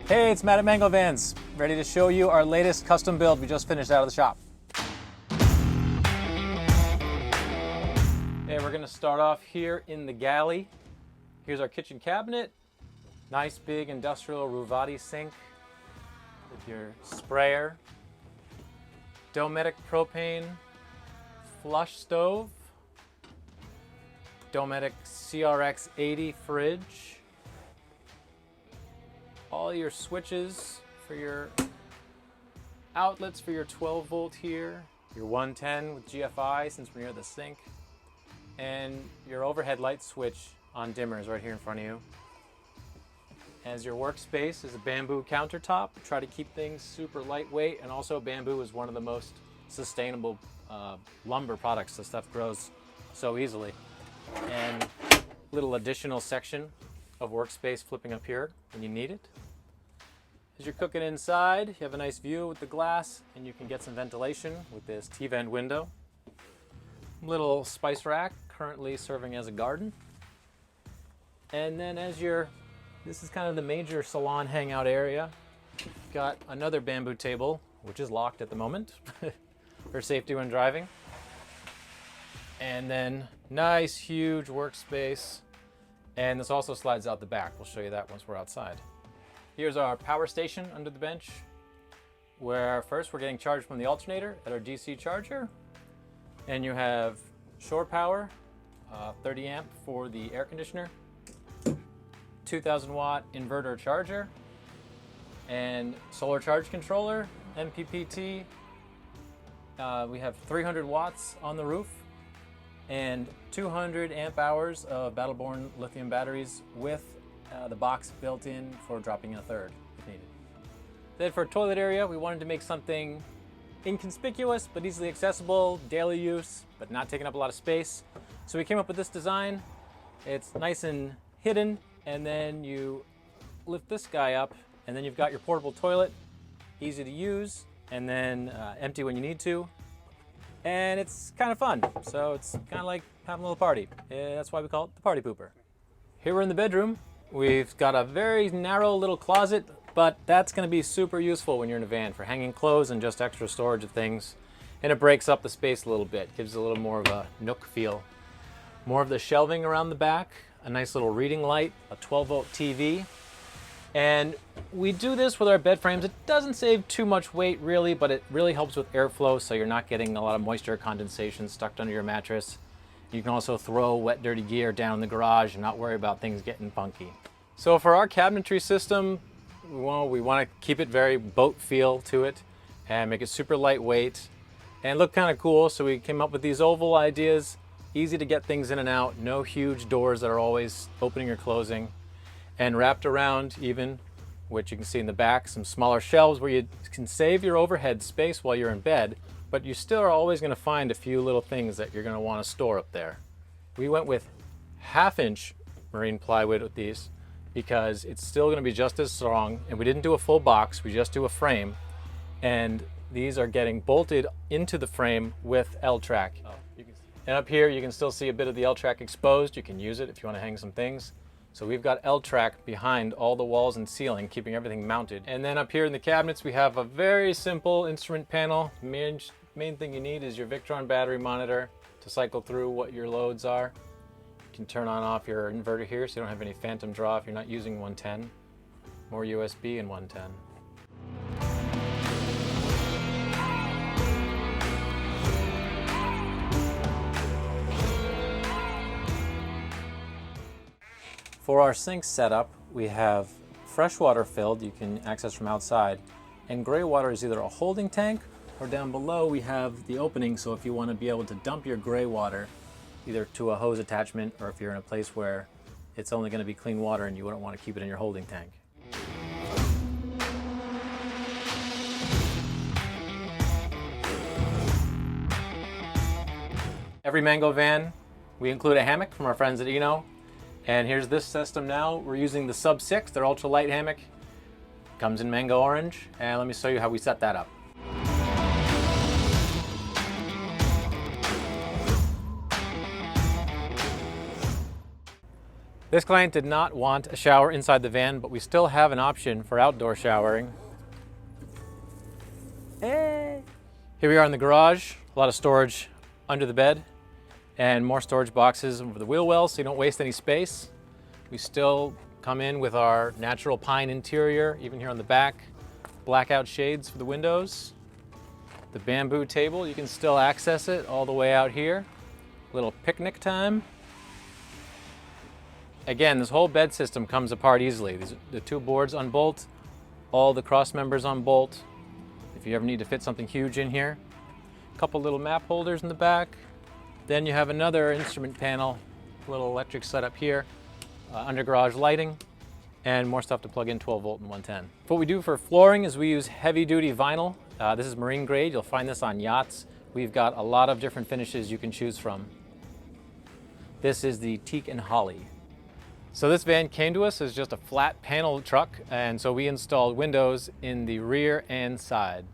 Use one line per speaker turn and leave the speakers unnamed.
Hey, it's Matt at Mango Vans, ready to show you our latest custom build we just finished out of the shop. Okay, we're gonna start off here in the galley. Here's our kitchen cabinet. Nice big industrial Ruvati sink with your sprayer. Dometic propane flush stove. Dometic CRX 80 fridge. All your switches for your outlets for your 12 volt here, your 110 with GFI since we're near the sink, and your overhead light switch on dimmers right here in front of you. As your workspace is a bamboo countertop. Try to keep things super lightweight, and also bamboo is one of the most sustainable lumber products. The stuff grows so easily. And little additional section of workspace flipping up here when you need it. As you're cooking inside, you have a nice view with the glass, and you can get some ventilation with this T-vent window. Little spice rack currently serving as a garden. And then this is kind of the major salon hangout area. Got another bamboo table, which is locked at the moment for safety when driving. And then nice huge workspace. And this also slides out the back. We'll show you that once we're outside. Here's our power station under the bench, where first we're getting charged from the alternator at our DC charger. And you have shore power, 30 amp for the air conditioner, 2000 watt inverter charger, and solar charge controller, MPPT. We have 300 watts on the roof, and 200 amp hours of Battleborn lithium batteries with the box built in for dropping in a third if needed. Then for toilet area, we wanted to make something inconspicuous but easily accessible, daily use, but not taking up a lot of space. So we came up with this design. It's nice and hidden, and then you lift this guy up, and then you've got your portable toilet, easy to use, and then empty when you need to. And it's kind of fun, so it's kind of like having a little party. That's why we call it the party pooper. Here we're in the bedroom. We've got a very narrow little closet, but that's going to be super useful when you're in a van for hanging clothes and just extra storage of things. And it breaks up the space a little bit, gives it a little more of a nook feel. More of the shelving around the back, a nice little reading light, a 12 volt TV. And we do this with our bed frames. It doesn't save too much weight really, but it really helps with airflow, so you're not getting a lot of moisture condensation stuck under your mattress. You can also throw wet, dirty gear down in the garage and not worry about things getting funky. So for our cabinetry system, we want to keep it very boat feel to it and make it super lightweight and look kind of cool. So we came up with these oval ideas, easy to get things in and out, no huge doors that are always opening or closing. And wrapped around even, which you can see in the back, some smaller shelves where you can save your overhead space while you're in bed, but you still are always going to find a few little things that you're going to want to store up there. We went with 1/2 inch marine plywood with these because it's still going to be just as strong, and we didn't do a full box, we just do a frame, and these are getting bolted into the frame with L-track. And up here you can still see a bit of the L-track exposed. You can use it if you want to hang some things. So we've got L-track behind all the walls and ceiling, keeping everything mounted. And then up here in the cabinets, we have a very simple instrument panel. Main thing you need is your Victron battery monitor to cycle through what your loads are. You can turn on off your inverter here so you don't have any phantom draw if you're not using 110. More USB in 110. For our sink setup, we have fresh water filled, you can access from outside, and gray water is either a holding tank or down below we have the opening, so if you want to be able to dump your gray water either to a hose attachment, or if you're in a place where it's only going to be clean water and you wouldn't want to keep it in your holding tank. Every Mango van, we include a hammock from our friends at Eno. And here's this system now. We're using the Sub 6, their ultralight hammock. Comes in mango orange, and let me show you how we set that up. This client did not want a shower inside the van, but we still have an option for outdoor showering. Hey. Here we are in the garage, a lot of storage under the bed and more storage boxes over the wheel wells so you don't waste any space. We still come in with our natural pine interior, even here on the back. Blackout shades for the windows. The bamboo table, you can still access it all the way out here. Little picnic time. Again, this whole bed system comes apart easily. The two boards unbolt, all the cross members unbolt. If you ever need to fit something huge in here. A couple little map holders in the back. Then you have another instrument panel, little electric setup here, under garage lighting, and more stuff to plug in 12 volt and 110. What we do for flooring is we use heavy duty vinyl. This is marine grade. You'll find this on yachts. We've got a lot of different finishes you can choose from. This is the teak and holly. So this van came to us as just a flat panel truck, and so we installed windows in the rear and side.